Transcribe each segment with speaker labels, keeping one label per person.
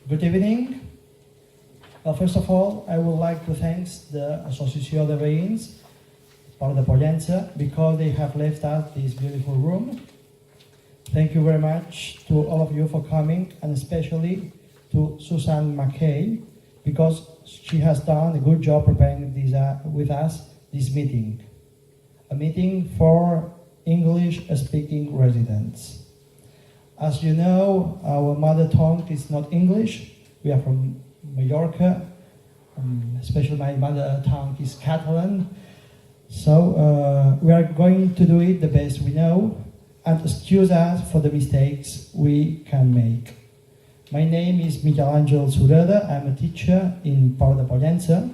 Speaker 1: Good evening. First of all, I would like to thank the Associació de Veïns, Port of Pollença, because they have left us this beautiful room. Thank you very much to all of you for coming, and especially to Susan Mackay, because she has done a good job preparing this, with us this meeting. A meeting for English-speaking residents. As you know, our mother tongue is not English. We are from Mallorca, especially my mother tongue is Catalan. So we are going to do it the best we know, and excuse us for the mistakes we can make. My name is Miquel Àngel Sureda. I'm a teacher in Port of Pollença,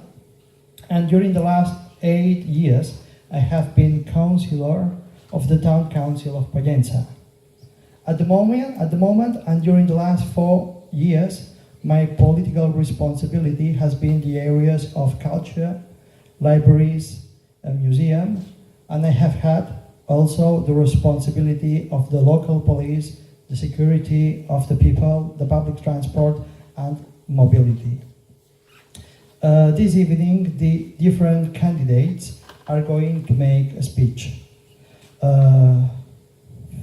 Speaker 1: and during the last 8 years, I have been councillor of the Town Council of Pollença. At the moment, and during the last 4 years, my political responsibility has been the areas of culture, libraries, and museum, and I have had also the responsibility of the local police, the security of the people, the public transport, and mobility. This evening, the different candidates are going to make a speech.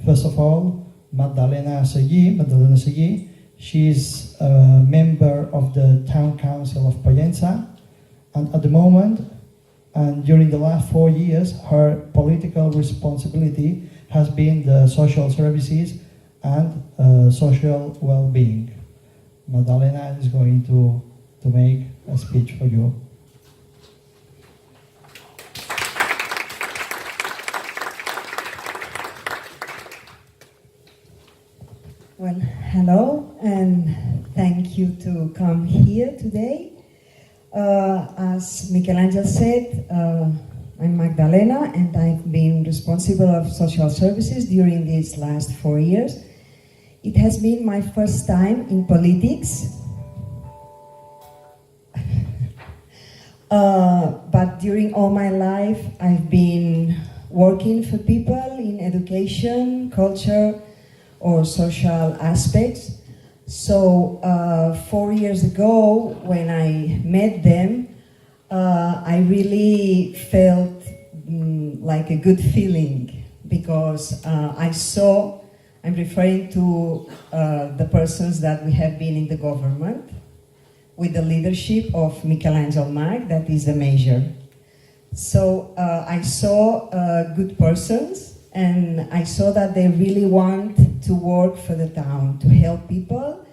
Speaker 1: First of all, Magdalena Seguí. She is a member of the Town Council of Pollença, and at the moment, and during the last 4 years, her political responsibility has been the social services and social well-being. Magdalena is going to make a speech for you.
Speaker 2: Well, hello, and thank you to come here today. As Miquel Àngel said, I'm Magdalena, and I've been responsible of social services during these last 4 years. It has been my first time in politics, but during all my life I've been working for people in education, culture, or social aspects. So 4 years ago, when I met them, I really felt like a good feeling, because I'm referring to the persons that we have been in the government, with the leadership of Miquel Àngel Marc, that is the mayor. So I saw good persons, and I saw that they really want to work for the town, to help people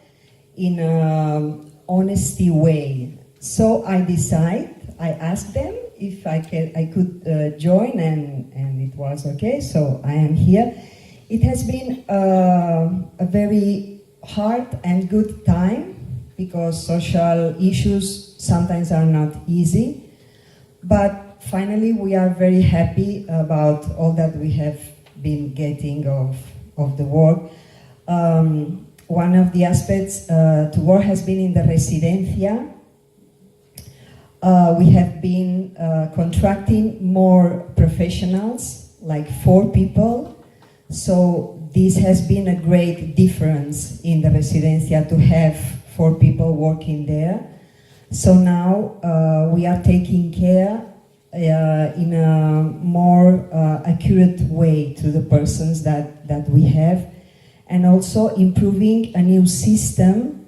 Speaker 2: in an honesty way. So I asked them if I could join, and it was okay, so I am here. It has been a very hard and good time, because social issues sometimes are not easy, but finally we are very happy about all that we have been getting of the work. One of the aspects to work has been in the residencia. We have been contracting more professionals, like 4 people. So this has been a great difference in the residencia to have 4 people working there. So now we are taking care in a more accurate way to the persons that we have, and also improving a new system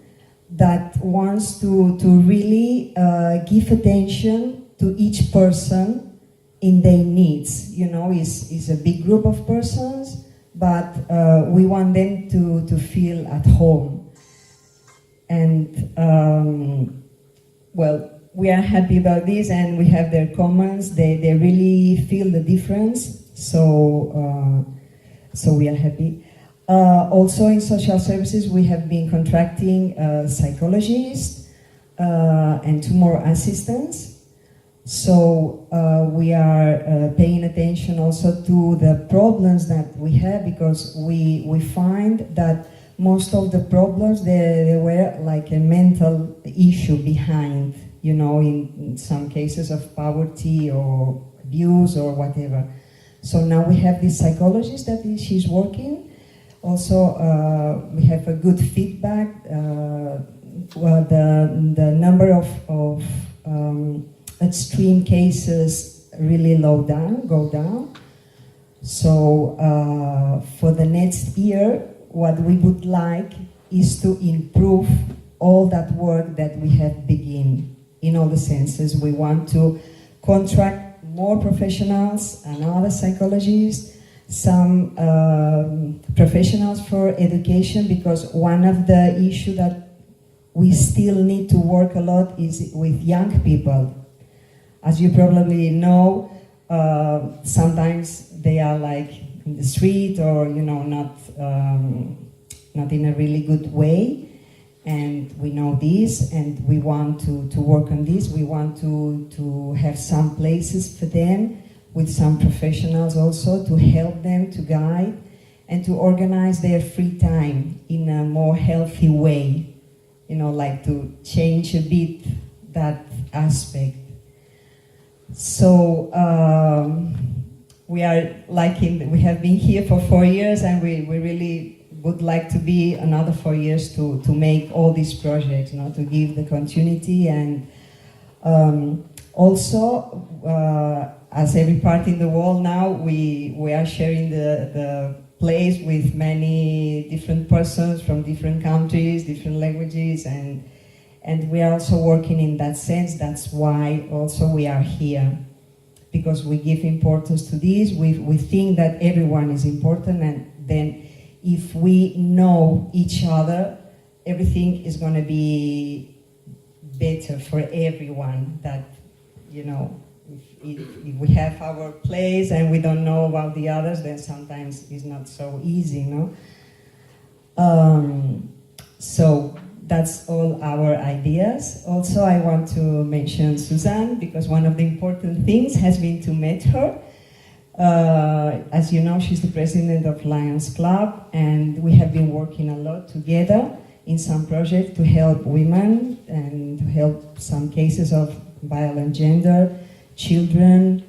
Speaker 2: that wants to really give attention to each person in their needs. You know, it's a big group of persons, but we want them to feel at home. And well, we are happy about this, and we have their comments. They really feel the difference, so we are happy. Also in social services, we have been contracting psychologists and 2 more assistants. So we are paying attention also to the problems that we have, because we find that most of the problems, there were like a mental issue behind, you know, in some cases of poverty or abuse or whatever. So now we have this psychologist that she's working. Also, we have a good feedback the number of extreme cases really go down. So for the next year, what we would like is to improve all that work that we have begun in all the senses. We want to contract more professionals and other psychologists, some professionals for education, because one of the issues that we still need to work a lot is with young people. As you probably know, sometimes they are like in the street or not in a really good way. And we know this, and we want to work on this. We want to have some places for them with some professionals also to help them, to guide, and to organize their free time in a more healthy way. Like to change a bit that aspect. So we have been here for 4 years, and we really would like to be another 4 years to make all these projects, to give the continuity. And also, as every part in the world now, we are sharing the place with many different persons from different countries, different languages, and we are also working in that sense. That's why also we are here, because we give importance to this. We think that everyone is important, and then if we know each other, everything is going to be better for everyone. That, if we have our place and we don't know about the others, then sometimes it's not so easy, So that's all our ideas. Also, I want to mention Suzanne, because one of the important things has been to meet her. As you know, she's the president of Lions Club, and we have been working a lot together in some projects to help women and to help some cases of violent gender, children,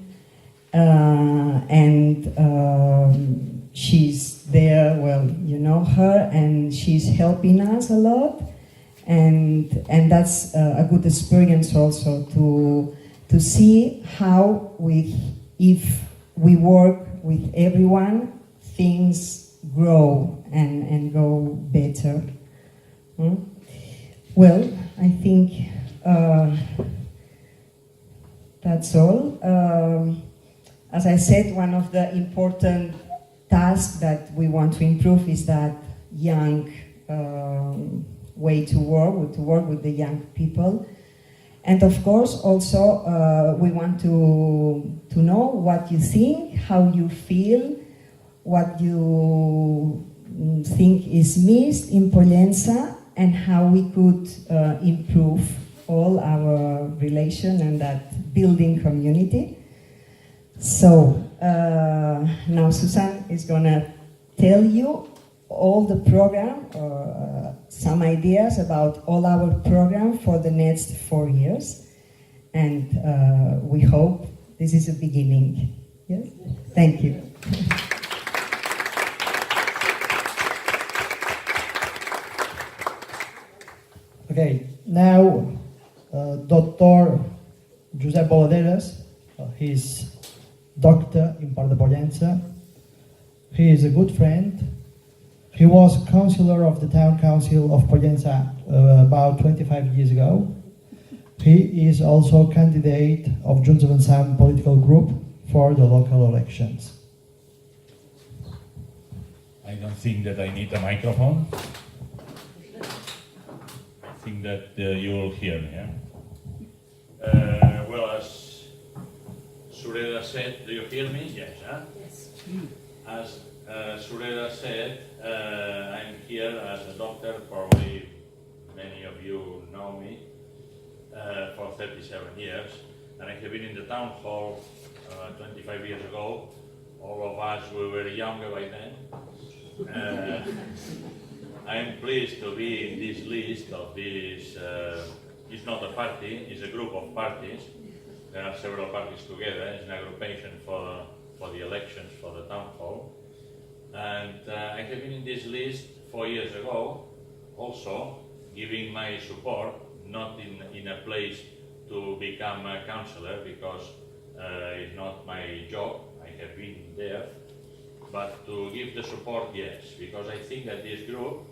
Speaker 2: and she's there, you know her, and she's helping us a lot, and that's a good experience also to see how if we work with everyone, things grow and go better. Well, I think that's all. As I said, one of the important tasks that we want to improve is that young way to work with the young people. And of course, also, we want to know what you think, how you feel, what you think is missed in Pollença, and how we could improve all our relation and that building community. So now Susan is going to tell you all the program, some ideas about all our program for the next 4 years. And we hope this is a beginning. Yes? Thank you.
Speaker 1: Okay, now Dr. Josep Boladeres, he's doctor in Port of Pollença. He is a good friend. He was councillor of the town council of Pollença about 25 years ago. He is also candidate of Junts Avançam political group for the local elections.
Speaker 3: I don't think that I need a microphone. I think that you will hear me. Well, as Sureda said, do you hear me? Yes. Huh? Yes. As Sureda said, I'm here as a doctor. Probably many of you know me for 37 years, and I have been in the town hall 25 years ago. All of us, we were younger by then. I'm pleased to be in this list of this. It's not a party; it's a group of parties. There are several parties together. It's an aggregation for the elections for the town hall. And I have been in this list 4 years ago, also giving my support, not in a place to become a counselor, because it's not my job, I have been there, but to give the support, yes, because I think that this group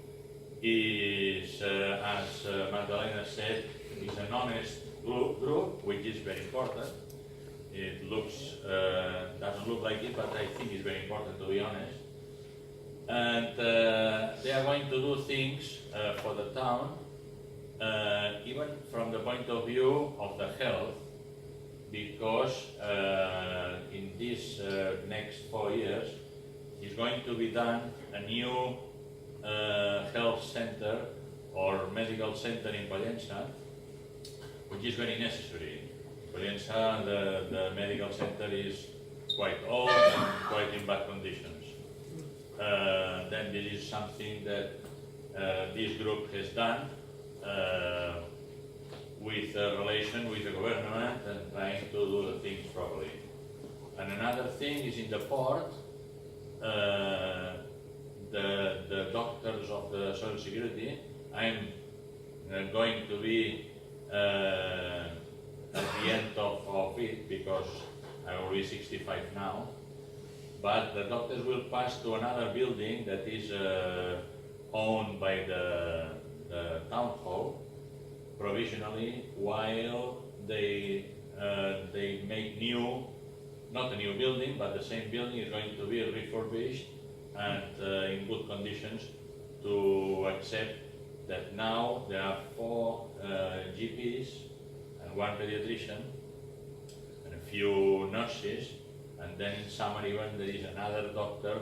Speaker 3: is, as Magdalena said, is an honest group, which is very important. It looks, doesn't look like it, but I think it's very important to be honest. And they are going to do things for the town, even from the point of view of the health, because in these next 4 years is going to be done a new health center or medical center in Pollença, which is very necessary. Pollença, the medical center is quite old and quite in bad conditions. Then this is something that this group has done with a relation with the government and trying to do the things properly. And another thing is in the port, the doctors of the Social Security, I'm going to be at the end of it, because I'm already 65 now, but the doctors will pass to another building that is owned by the town hall provisionally, while they make new, not a new building, but the same building is going to be refurbished and in good conditions, to accept that now there are 4 GPs and 1 pediatrician and a few nurses, and then in summer even there is another doctor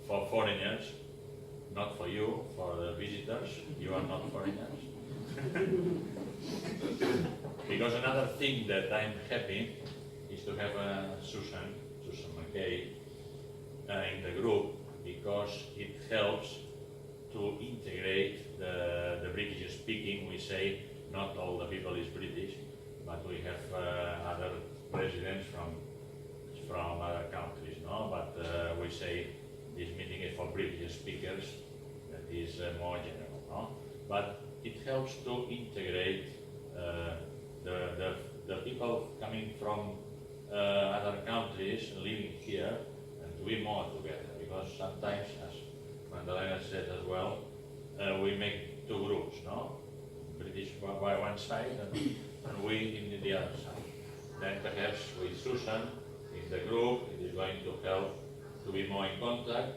Speaker 3: for foreigners, not for you, for the visitors. You are not foreigners. Because another thing that I'm happy is to have Susan Mackay in the group, because it helps to integrate the British speaking. We say not all the people is British, but we have other presidents from other countries, no? But we say this meeting is for British speakers, that is more general, no? But it helps to integrate the people coming from other countries living here, and to be more together, because sometimes, as Magdalena said as well, we make 2 groups, no? British by one side and we in the other side. Then perhaps with Susan in the group, it is going to help to be more in contact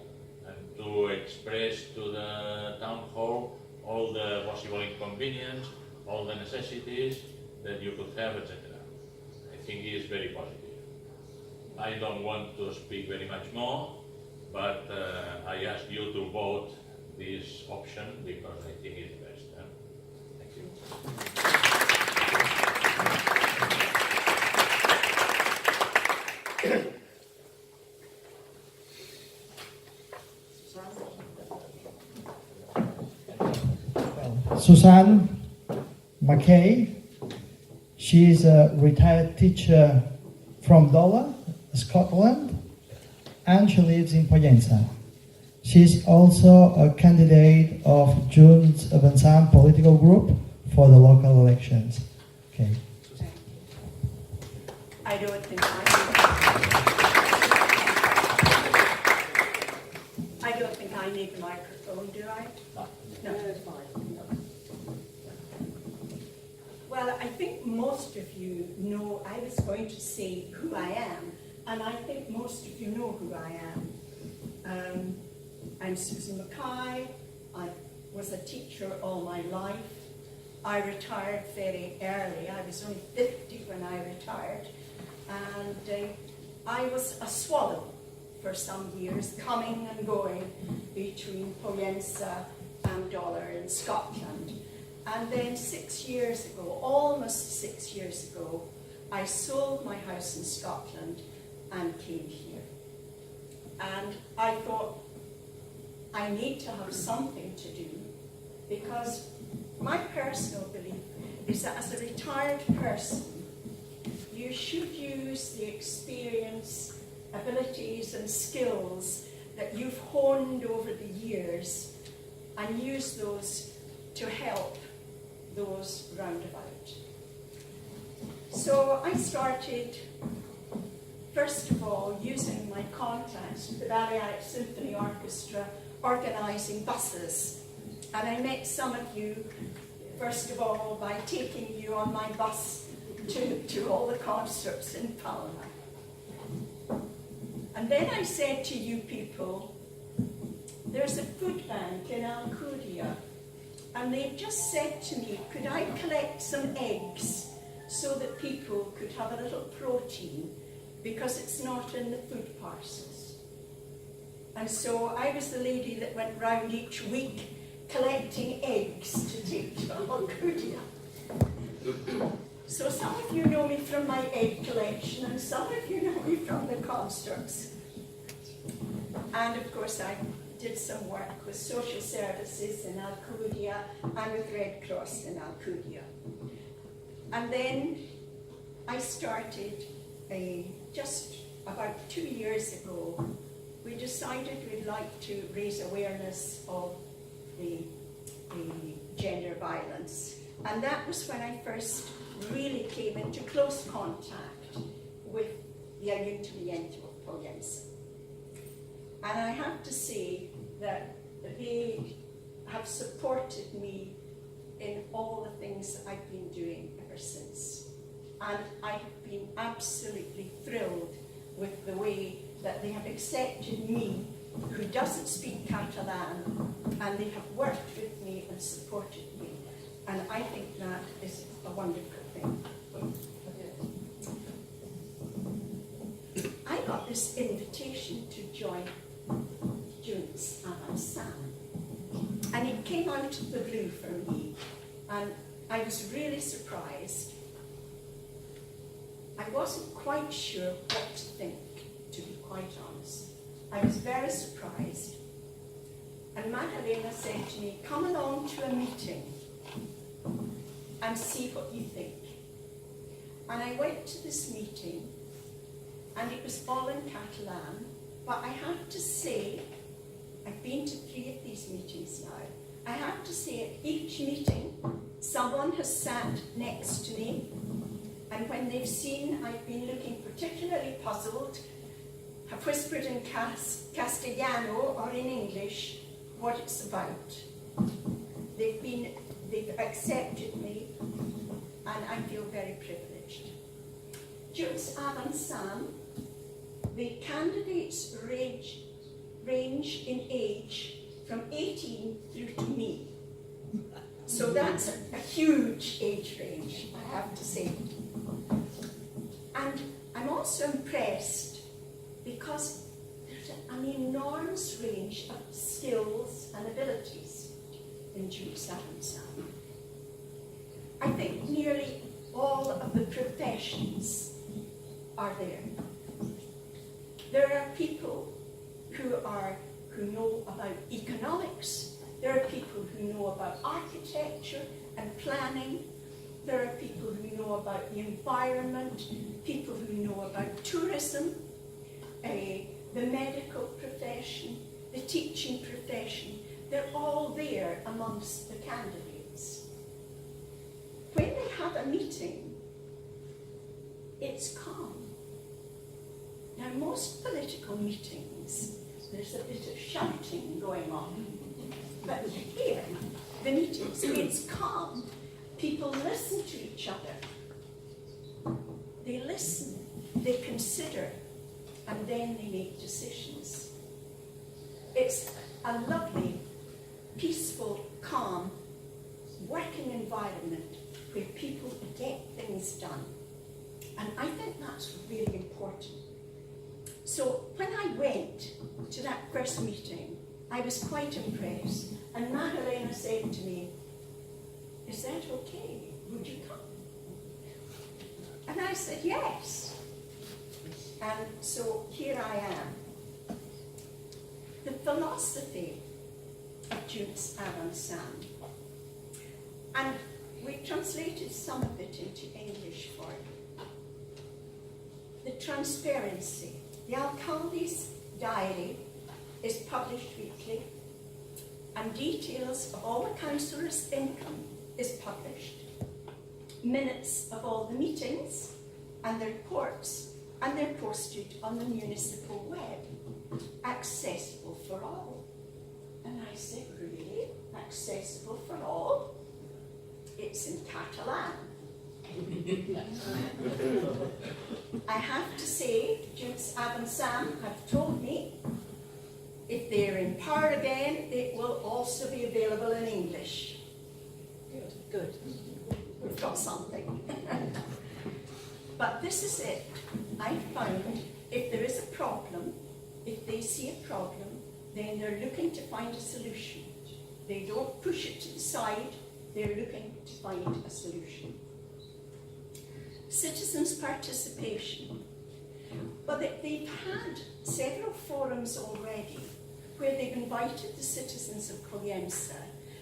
Speaker 3: and to express to the town hall all the possible inconvenience, all the necessities that you could have, etc. I think it is very positive. I don't want to speak very much more, but I ask you to vote this option because I think it's best. Thank you.
Speaker 1: Susan Mackay, she is a retired teacher from Dola, Scotland, and she lives in Pollença. She is also a candidate of Junts Avançam political group for the local elections. Okay.
Speaker 4: I don't think I need the microphone, do I? No, it's fine. Well, I think most of you know, I was going to say who I am, and I think most of you know who I am. I'm Susan Mackay. I was a teacher all my life. I retired very early. I was only 50 when I retired. And I was a swallow for some years, coming and going between Pollença and Dollar in Scotland. And then 6 years ago, almost 6 years ago, I sold my house in Scotland and came here. And I thought, I need to have something to do, because my personal belief is that as a retired person, you should use the experience, abilities and skills that you've honed over the years and use those to help those round about. So I started, first of all, using my contacts with the Balearic Symphony Orchestra, organising buses. And I met some of you, first of all, by taking you on my bus to all the concerts in Palma. And then I said to you people, there's a food bank in Alcudia, and they've just said to me, could I collect some eggs so that people could have a little protein, because it's not in the food parcels. And so I was the lady that went round each week collecting eggs to take to Alcudia. So some of you know me from my egg collection, and some of you know me from the concerts. And of course I did some work with social services in Alcudia and with Red Cross in Alcudia. And then I started, just about 2 years ago, we decided we'd like to raise awareness of the gender violence. And that was when I first really came into close contact with the Ayuntamiento of Pollença. And I have to say that they have supported me in all the things that I've been doing ever since. And I have been absolutely thrilled with the way that they have accepted me, who doesn't speak Catalan, and they have worked with me and supported me. And I think that is a wonderful thing. I got this invitation to join Junts Avançam, and it came out of the blue for me, and I was really surprised. I wasn't quite sure what to think, to be quite honest. I was very surprised, and Magdalena said to me, come along to a meeting and see what you think. And I went to this meeting, and it was all in Catalan, but I have to say, I've been to 3 of these meetings now, I have to say at each meeting, someone has sat next to me, and when they've seen I've been looking particularly puzzled, have whispered in Castellano or in English what it's about. They've accepted me, and I feel very privileged. Junts Avançam, the candidates range in age from 18 through to me. So that's a huge age range, I have to say. And I'm also impressed because there's an enormous range of skills and abilities in Junts Avançam. I think nearly all of the professions are there. There are people who know about economics. There are people who know about architecture and planning. There are people who know about the environment, people who know about tourism, the medical profession, the teaching profession. They're all there amongst the candidates. When they have a meeting, it's calm. Now, most political meetings, there's a bit of shouting going on. But here, the meetings, it's calm. People listen to each other. They listen, they consider, and then they make decisions. It's a lovely, peaceful, calm, working environment where people get things done. And I think that's really important. So when I went to that first meeting, I was quite impressed. And Magdalena said to me, is that okay? Would you come? And I said, yes. And so here I am. The philosophy of Junts Avançam. And we translated some of it into English for you. The transparency. The Alcalde's diary is published weekly, and details of all the councillors' income is published. Minutes of all the meetings and the reports, and they're posted on the municipal web, accessible for all. And I said, really? Accessible for all? It's in Catalan. I have to say, Junts Avançam have told me if they're in power again, it will also be available in English. Good, good. We've got something. But this is it. I found if there is a problem, if they see a problem, then they're looking to find a solution. They don't push it to the side, they're looking to find a solution. Citizens' participation. Well, they've had several forums already where they've invited the citizens of Pollença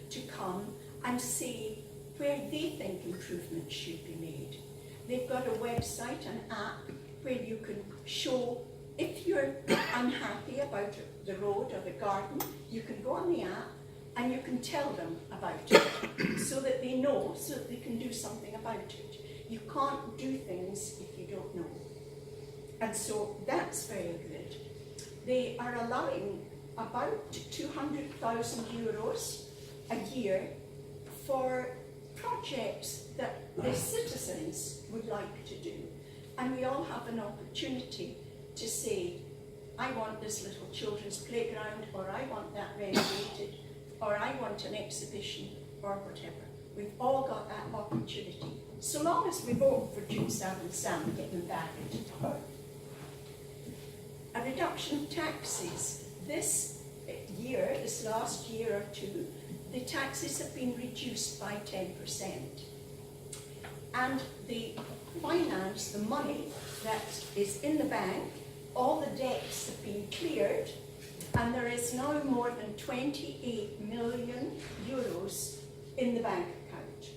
Speaker 4: to come and say where they think improvements should be made. They've got a website, an app, where you can show if you're unhappy about the road or the garden, you can go on the app and you can tell them about it so that they know, so that they can do something about it. You can't do things if you don't know. And so that's very good. They are allowing about €200,000 a year for projects that the citizens would like to do. And we all have an opportunity to say, I want this little children's playground, or I want that renovated, or I want an exhibition, or whatever. We've all got that opportunity. So long as we vote for Junts Avançam, get them back into power. A reduction of taxes. This last year or two, the taxes have been reduced by 10%. And the finance, the money that is in the bank, all the debts have been cleared, and there is now more than €28 million in the bank account.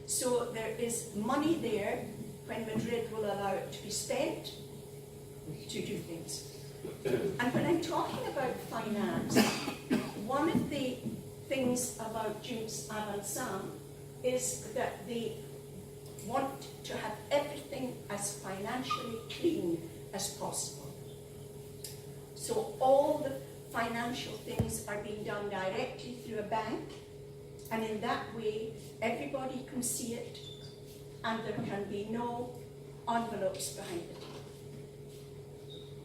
Speaker 4: So there is money there when Madrid will allow it to be spent to do things. And when I'm talking about finance, one of the things about Junts Avançam is that they want to have everything as financially clean as possible. So all the financial things are being done directly through a bank, and in that way everybody can see it, and there can be no envelopes behind it.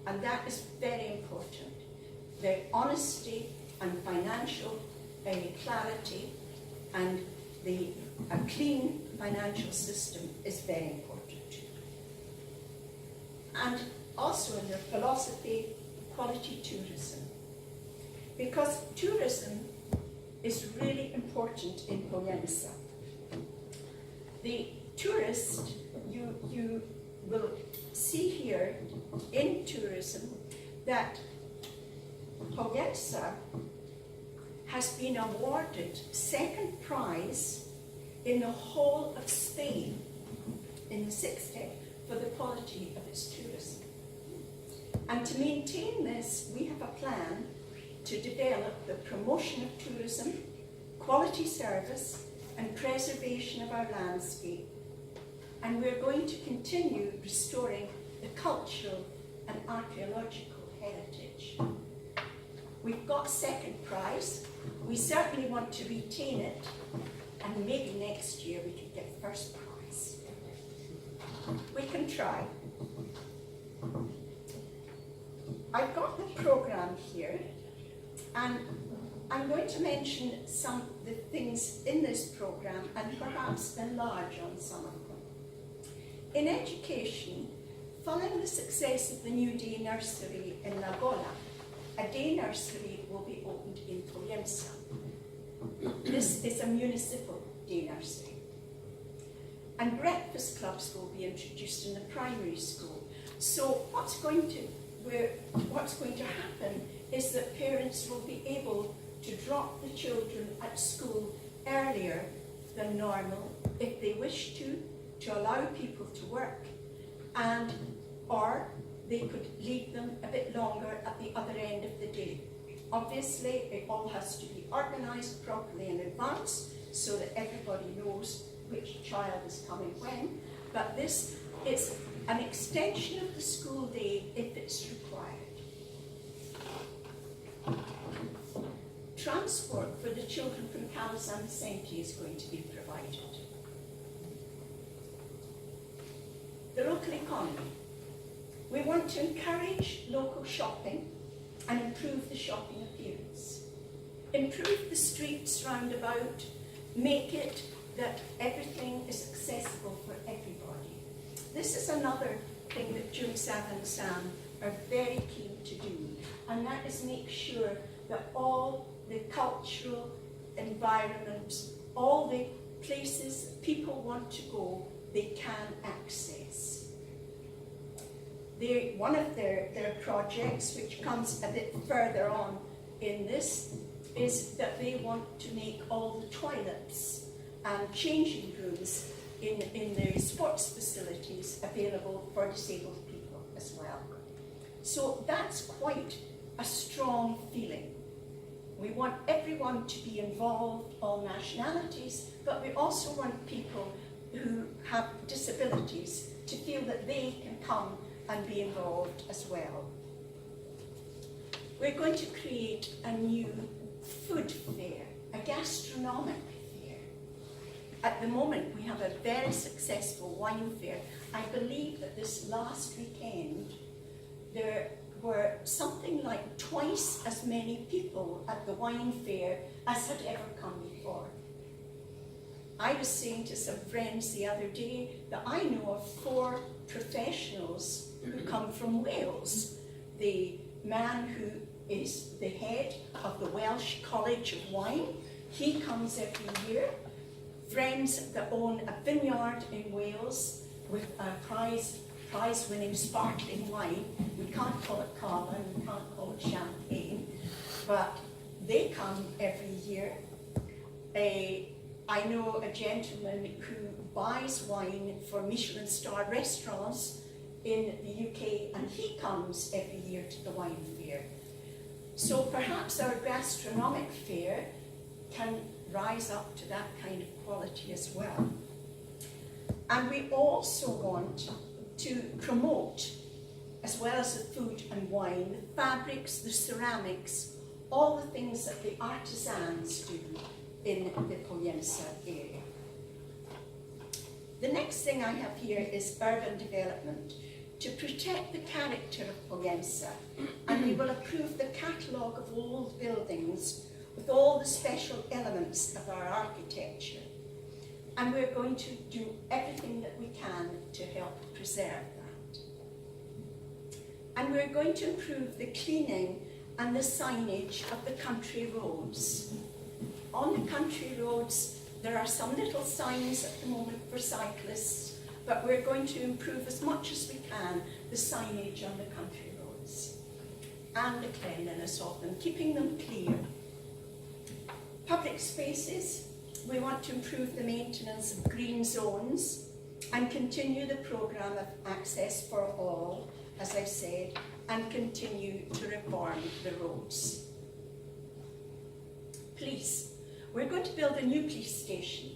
Speaker 4: And that is very important. The honesty and financial clarity and a clean financial system is very important. And also in their philosophy, quality tourism. Because tourism is really important in Pollença. The tourist, you will see here in tourism that Pollença has been awarded second prize in the whole of Spain, in the 60, for the quality of its tourism. And to maintain this, we have a plan to develop the promotion of tourism, quality service, and preservation of our landscape. And we're going to continue restoring the cultural and archaeological heritage. We've got second prize. We certainly want to retain it, and maybe next year we could get first prize. We can try. I've got the programme here, and I'm going to mention some of the things in this programme and perhaps enlarge on some of them. In education, following the success of the new day nursery in La Gola, a day nursery will be opened in Pollença. This is a municipal day nursery. And breakfast clubs will be introduced in the primary school. So what's going to happen is that parents will be able to drop the children at school earlier than normal if they wish to allow people to work, or they could leave them a bit longer at the other end of the day. Obviously, it all has to be organised properly in advance so that everybody knows which child is coming when, but this is an extension of the school day if it's required. Transport for the children from Junts Avançam is going to be provided. The local economy. We want to encourage local shopping and improve the shopping appearance. Improve the streets round about, make it that everything is accessible for everybody. This is another thing that Junts Avançam are very keen to do, and that is make sure that all the cultural environments, all the places people want to go, they can access. One of their projects, which comes a bit further on in this, is that they want to make all the toilets and changing rooms in the sports facilities available for disabled people as well. So that's quite a strong feeling. We want everyone to be involved, all nationalities, but we also want people who have disabilities to feel that they can come and be involved as well. We're going to create a new food fair, a gastronomic fair. At the moment, we have a very successful wine fair. I believe that this last weekend, there were something like twice as many people at the wine fair as had ever come before. I was saying to some friends the other day that I know of 4 professionals who come from Wales. The man who is the head of the Welsh College of Wine, he comes every year. Friends that own a vineyard in Wales with a prize-winning sparkling wine. We can't call it cava, we can't call it champagne, but they come every year. I know a gentleman who buys wine for Michelin star restaurants in the UK, and he comes every year to the wine fair. So perhaps our gastronomic fair can rise up to that kind of quality as well. And we also want to promote, as well as the food and wine, the fabrics, the ceramics, all the things that the artisans do in the Pollença area. The next thing I have here is urban development. To protect the character of Pollença, and we will approve the catalogue of old buildings with all the special elements of our architecture. And we're going to do everything that we can to help preserve that. And we're going to improve the cleaning and the signage of the country roads. On the country roads, there are some little signs at the moment for cyclists, but we're going to improve as much as we can the signage on the country roads and the cleanliness of them, keeping them clear. Public spaces, we want to improve the maintenance of green zones and continue the programme of access for all, as I said, and continue to reform the roads. Police, we're going to build a new police station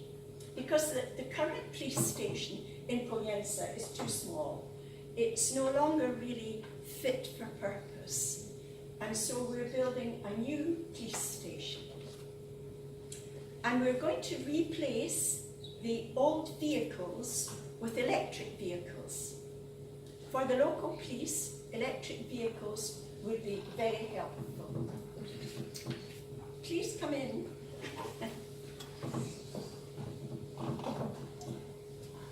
Speaker 4: because the current police station in Pollença is too small. It's no longer really fit for purpose. And so we're building a new police station. And we're going to replace the old vehicles with electric vehicles. For the local police, electric vehicles would be very helpful. Please come in.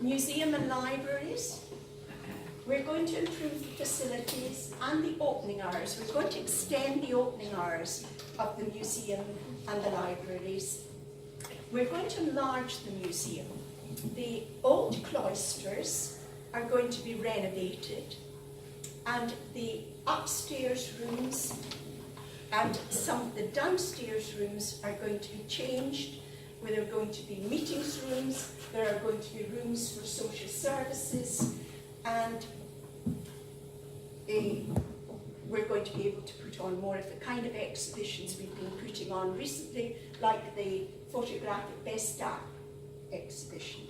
Speaker 4: Museum and libraries. We're going to improve the facilities and the opening hours. We're going to extend the opening hours of the museum and the libraries. We're going to enlarge the museum. The old cloisters are going to be renovated, and the upstairs rooms and some of the downstairs rooms are going to be changed, where there are going to be meetings rooms, there are going to be rooms for social services, and we're going going to be able to put on more of the kind of exhibitions we've been putting on recently, like the Photographic Best Art exhibition.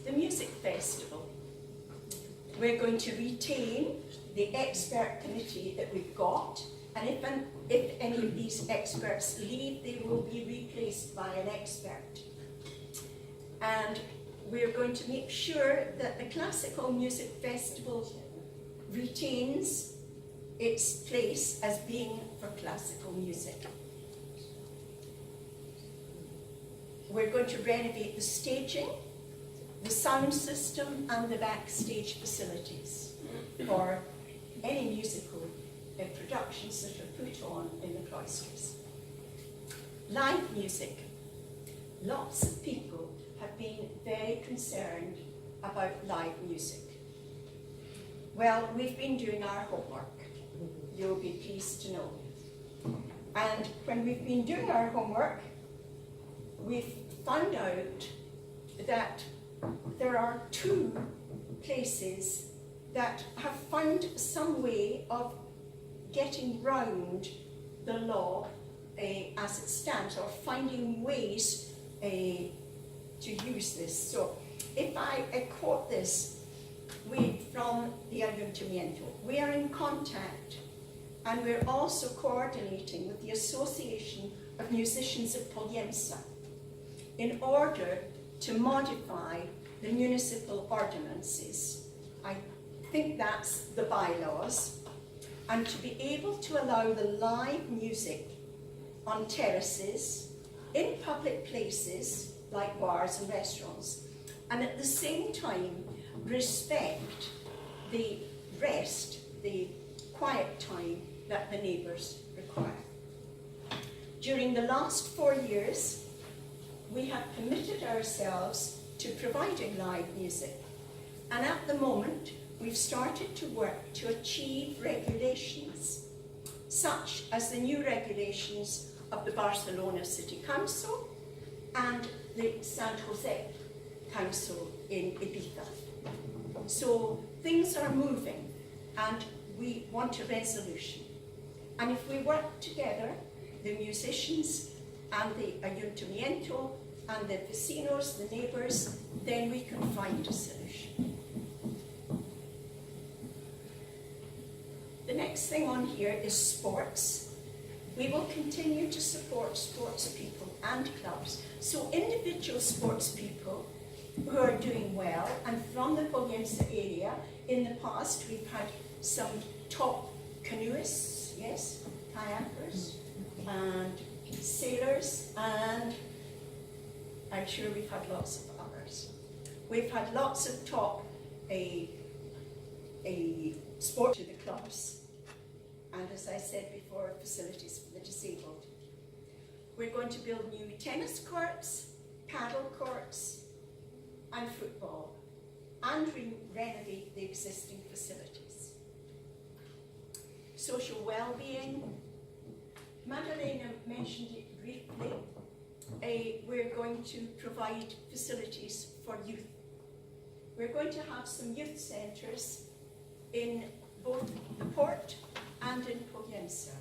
Speaker 4: The Music Festival. We're going to retain the expert committee that we've got, and if any of these experts leave, they will be replaced by an expert. And we're going to make sure that the Classical Music Festival retains its place as being for classical music. We're going to renovate the staging, the sound system, and the backstage facilities for any musical productions that are put on in the cloisters. Live music. Lots of people have been very concerned about live music. Well, we've been doing our homework, you'll be pleased to know. And when we've been doing our homework, we've found out that there are 2 places that have found some way of getting round the law as it stands, or finding ways to use this. So if I quote this from the Ayuntamiento, we are in contact and we're also coordinating with the Association of Musicians of Pollença in order to modify the municipal ordinances. I think that's the bylaws, and to be able to allow the live music on terraces, in public places like bars and restaurants, and at the same time respect the rest, the quiet time that the neighbours require. During the last 4 years, we have committed ourselves to providing live music, and at the moment we've started to work to achieve regulations, such as the new regulations of the Barcelona City Council and the San Jose Council in Ibiza. So things are moving and we want a resolution. And if we work together, the musicians and the Ayuntamiento and the vecinos, the neighbours, then we can find a solution. The next thing on here is sports. We will continue to support sports people and clubs. So individual sports people who are doing well, and from the Pollença area, in the past we've had some top canoeists, yes, kayakers, and sailors, and I'm sure we've had lots of others. We've had lots of top sport to the clubs, and as I said before, facilities for the disabled. We're going to build new tennis courts, paddle courts, and football, and renovate the existing facilities. Social well-being. Magdalena mentioned it briefly. We're going to provide facilities for youth. We're going to have some youth centres in both the port and in Pollença.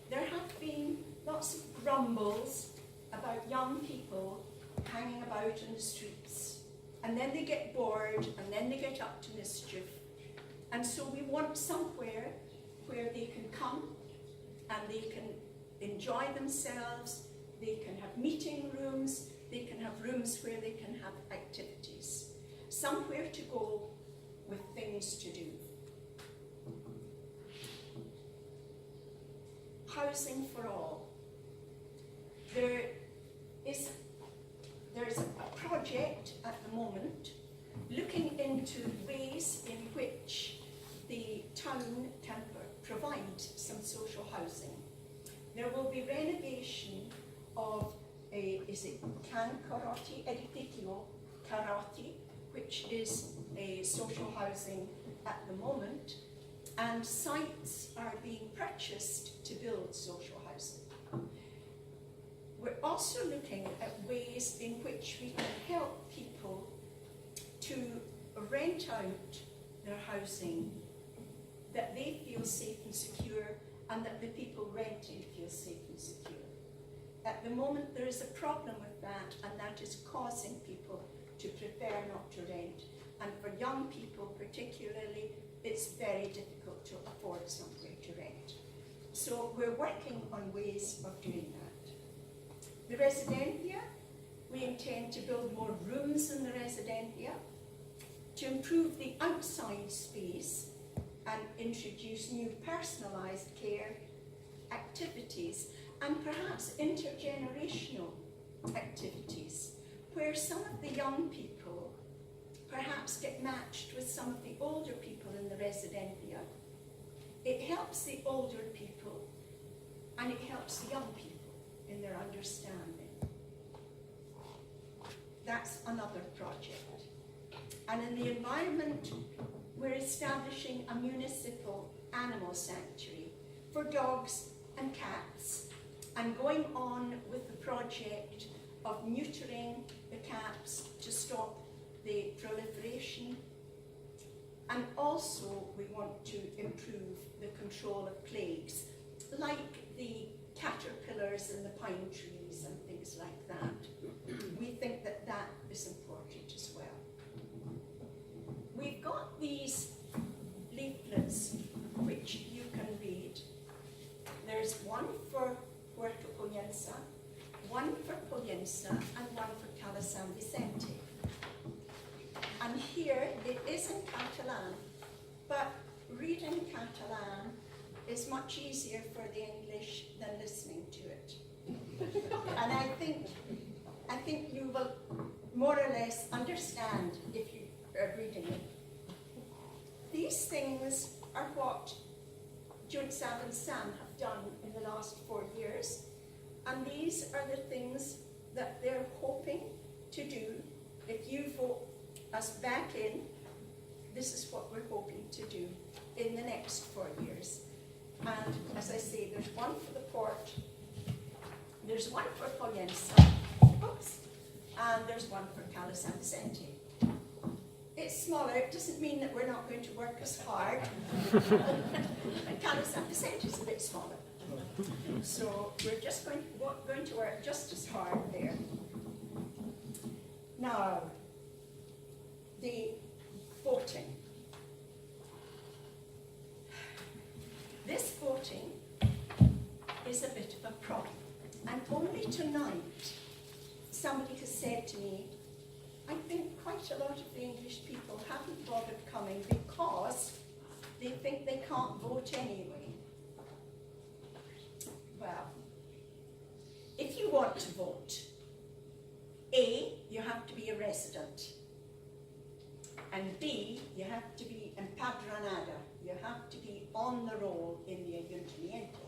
Speaker 4: There have been lots of grumbles about young people hanging about in the streets, and then they get bored and then they get up to mischief. And so we want somewhere where they can come and they can enjoy themselves, they can have meeting rooms, they can have rooms where they can have activities, somewhere to go with things to do. Housing for all. There's a project at the moment looking into ways in which the town can provide some social housing. There will be renovation of Can Karate Edificio Karate, which is a social housing at the moment, and sites are being purchased to build social housing. We're also looking at ways in which we can help people to rent out their housing that they feel safe and secure, and that the people renting feel safe and secure. At the moment there is a problem with that, and that is causing people to prefer not to rent. And for young people particularly, it's very difficult to afford somewhere to rent. So we're working on ways of doing that. The residencia, we intend to build more rooms in the residencia, to improve the outside space and introduce new personalised care activities, and perhaps intergenerational activities, where some of the young people perhaps get matched with some of the older people in the residencia. It helps the older people and it helps the young people in their understanding. That's another project. And in the environment, we're establishing a municipal animal sanctuary for dogs and cats, and going on with the project of neutering the cats to stop the proliferation. And also we want to improve the control of plagues, like the caterpillars in the pine trees and things like that. We think that that is important as well. We've got these leaflets which you can read. There's one for Port of Pollença, one for Pollença, and one for San Vicente. And here it is in Catalan, but reading Catalan is much easier for the English than listening to it. And I think you will more or less understand if you are reading it. These things are what Junts Avançam have done in the last 4 years, and these are the things that they're hoping to do. If you vote us back in, this is what we're hoping to do in the next 4 years. And as I say, there's one for the port, there's one for Pollença, oops, and there's one for San Vicente. It's smaller, it doesn't mean that we're not going to work as hard. And San Vicente is a bit smaller. So we're just going to work just as hard there. Now, the voting. This voting is a bit of a problem. And only tonight, somebody has said to me, I think quite a lot of the English people haven't bothered coming because they think they can't vote anyway. Well, if you want to vote, A, you have to be a resident, and B, you have to be empadronada, you have to be on the roll in the ayuntamiento.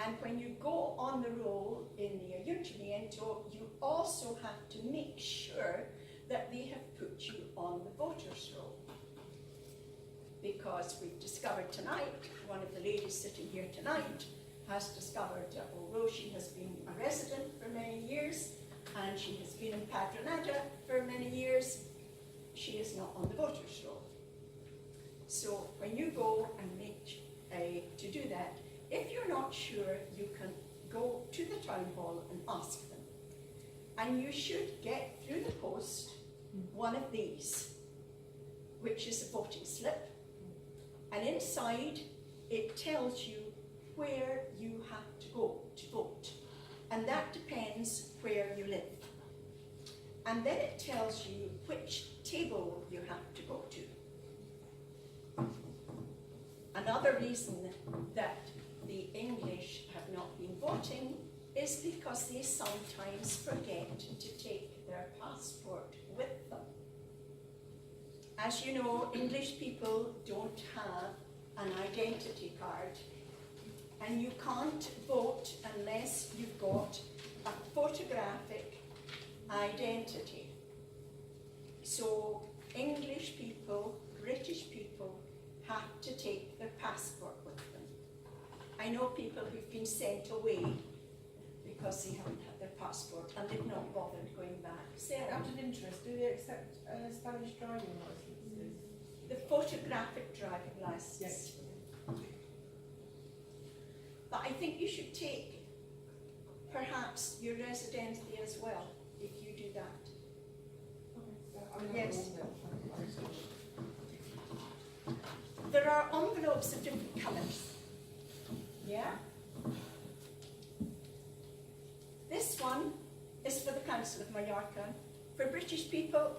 Speaker 4: And when you go on the roll in the ayuntamiento, you also have to make sure that they have put you on the voters' roll. Because we've discovered tonight, one of the ladies sitting here tonight has discovered that although she has been a resident for many years and she has been empadronada for many years, she is not on the voters' roll. So when you go and to do that, if you're not sure, you can go to the town hall and ask them. And you should get through the post one of these, which is a voting slip. And inside, it tells you where you have to go to vote. And that depends where you live. And then it tells you which table you have to go to. Another reason that the English have not been voting is because they sometimes forget to take their passport with them. As you know, English people don't have an identity card, and you can't vote unless you've got a photographic identity. So English people, British people, have to take their passport with them. I know people who've been sent away because they haven't had their passport and they've not bothered going back.
Speaker 5: Out of interest, do they accept Spanish driving licenses?
Speaker 4: The photographic driving license.
Speaker 5: Yes.
Speaker 4: But I think you should take perhaps your residency as well, if you do that. Yes. There are envelopes of different colours. Yeah? This one is for the Council of Mallorca. For British people,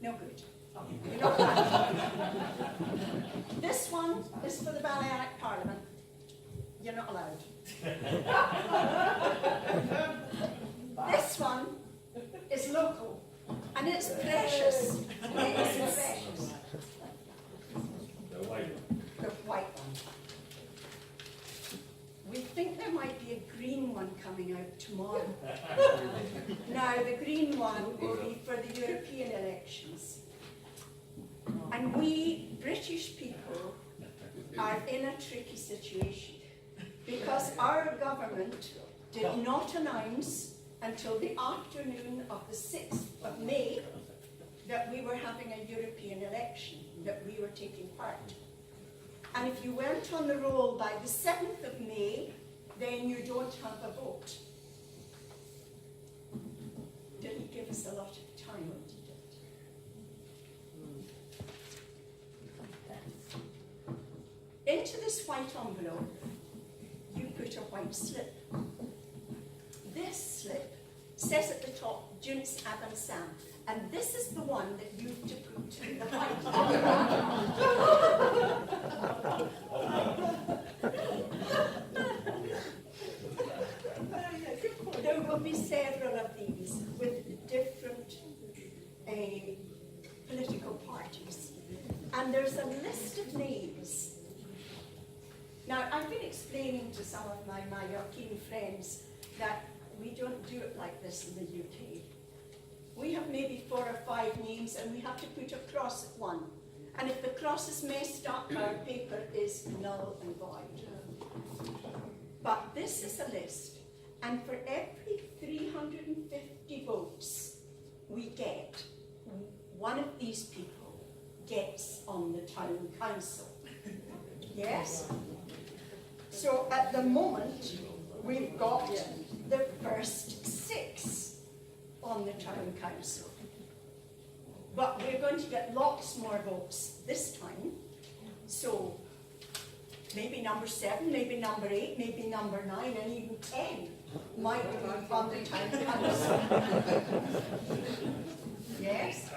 Speaker 4: no good. You're not allowed. This one is for the Balearic Parliament. You're not allowed. This one is local, and it's precious. It's precious.
Speaker 3: The white one.
Speaker 4: The white one. We think there might be a green one coming out tomorrow. Now, the green one will be for the European elections. And we, British people, are in a tricky situation because our government did not announce until the afternoon of the 6th of May that we were having a European election, that we were taking part. And if you weren't on the roll by the 7th of May, then you don't have a vote. Didn't give us a lot of time, did it? Into this white envelope, you put a white slip. This slip says at the top, Junts Avançam, and this is the one that you have to put in the white envelope. There will be several of these with different political parties, and there's a list of names. Now, I've been explaining to some of my Mallorquin friends that we don't do it like this in the UK. We have maybe 4 or 5 names and we have to put a cross at one. And if the cross is messed up, our paper is null and void. But this is a list, and for every 350 votes we get, one of these people gets on the town council. Yes? So at the moment, we've got the first 6 on the town council. But we're going to get lots more votes this time. So maybe number 7, maybe number 8, maybe number 9, and even 10 might be on the town council. Yes?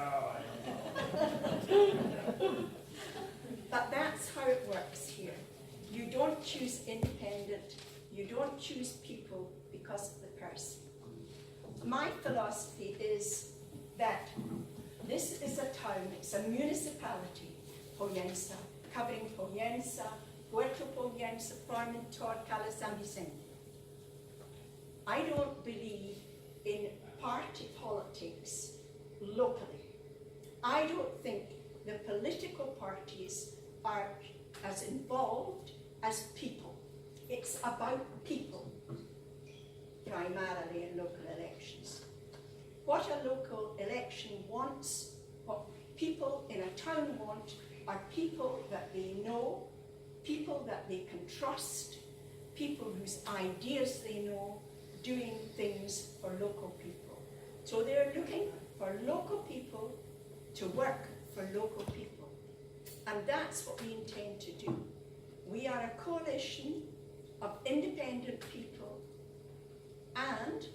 Speaker 4: But that's how it works here. You don't choose independent, you don't choose people because of the person. My philosophy is that this is a town, it's a municipality, Pollença, covering Pollença, Port of Pollença, Formentor, Cala San Vicente. I don't believe in party politics locally. I don't think the political parties are as involved as people. It's about people, primarily in local elections. What a local election wants, what people in a town want, are people that they know, people that they can trust, people whose ideas they know, doing things for local people. So they're looking for local people to work for local people. And that's what we intend to do. We are a coalition of independent people and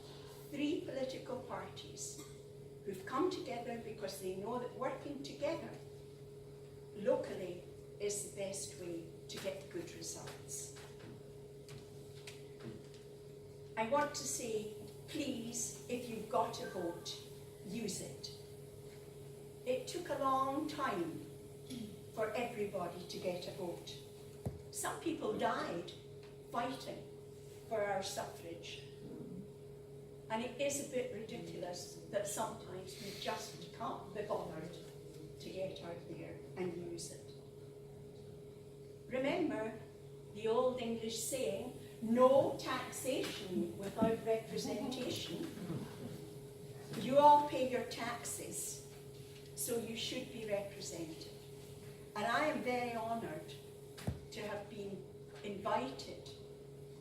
Speaker 4: 3 political parties who've come together because they know that working together locally is the best way to get good results. I want to say, please, if you've got a vote, use it. It took a long time for everybody to get a vote. Some people died fighting for our suffrage. And it is a bit ridiculous that sometimes we just can't be bothered to get out there and use it. Remember the old English saying, no taxation without representation. You all pay your taxes, so you should be represented. And very honoured to have been invited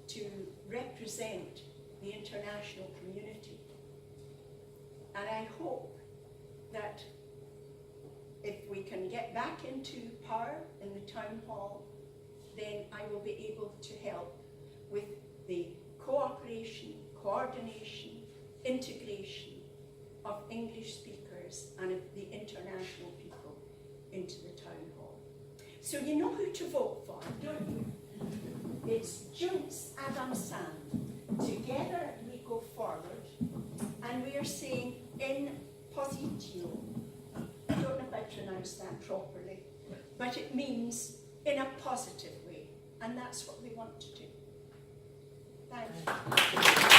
Speaker 4: to represent the international community. And I hope that if we can get back into power in the town hall, then I will be able to help with the cooperation, coordination, integration of English speakers and of the international people into the town hall. So you know who to vote for, don't you? It's Junts Avançam. Together we go forward, and we are saying in positio. I don't know if I pronounced that properly, but it means in a positive way, and that's what we want to do. Thank you.